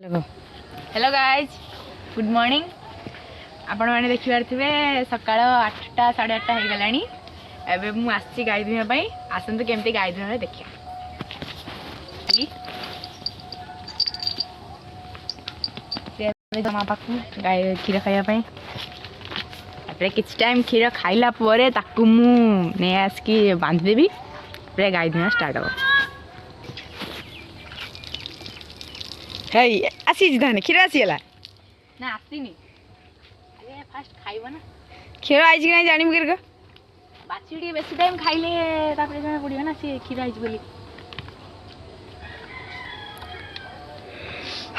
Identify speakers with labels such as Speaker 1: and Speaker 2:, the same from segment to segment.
Speaker 1: hello guys good morning आपण मैंने देखिबार थे सकाळ 8टा 8:30 हो गलानी एबे मु आसी गाय दुहिया पई आसंतु केमती गाय दुहिया देखिया जमा पाकू गाय क्षीर खाया पई après किछ टाइम क्षीर खाइला परे ताकू मु ने आसकी बांध देबी après गाय दुहिया स्टार्ट हो हे आसी धाने क्षीर आसीला ना आसीनी अरे फास्ट खाइबो ना क्षीर आइज कि नै जानिम कर बाछीडी बेसी टाइम खाइले तापरे जमा पडियो ना से क्षीर आइज बोली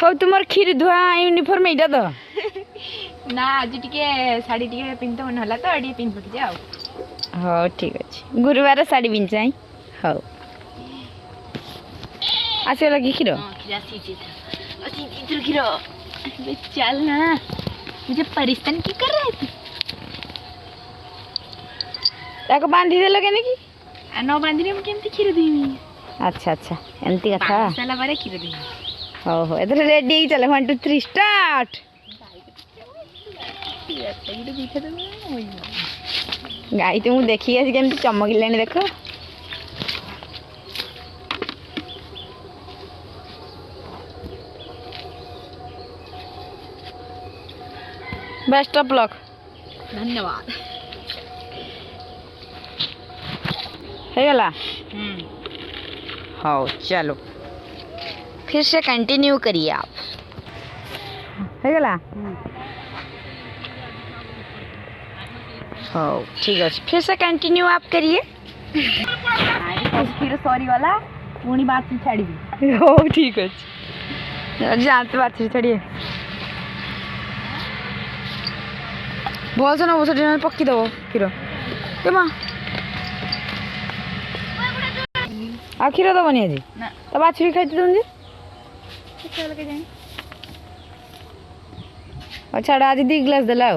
Speaker 1: हो तुमर क्षीर धुआ यूनिफॉर्म एटा तो ना आज टिके साड़ी टिके पिन तो मन होला तो अडी पिन पटि जाओ हो ठीक अछि गुरुवार साड़ी पिन चाहि हो आसे लगी क्षीर क्षीर आसी इधर गिरो चल ना मुझे परेशान क्यों कर रहा है तू ताको बांधी दे लगे कि न बांधी रे केमती खीर देमी अच्छा अच्छा एंती कथा चला बारे खीर देमी हो हो इधर रेडी चले 1 2 3 स्टार्ट गाय तो मु देखी आज केमती चमकिलेनी देखो बेस्ट ऑफ लक धन्यवाद है गला हाँ चलो फिर से कंटिन्यू करिए आप है गला हाँ ठीक है फिर से कंटिन्यू आप करिए फिर सॉरी वाला पुणी बात छाड़ी हो ठीक है जानते बात छाड़िए भल से ना वो पक्की दब क्षीर के माँ आ क्षीर दबनी आज तो बाछुरी खाई तुम छाड़ आज 2 ग्लास देला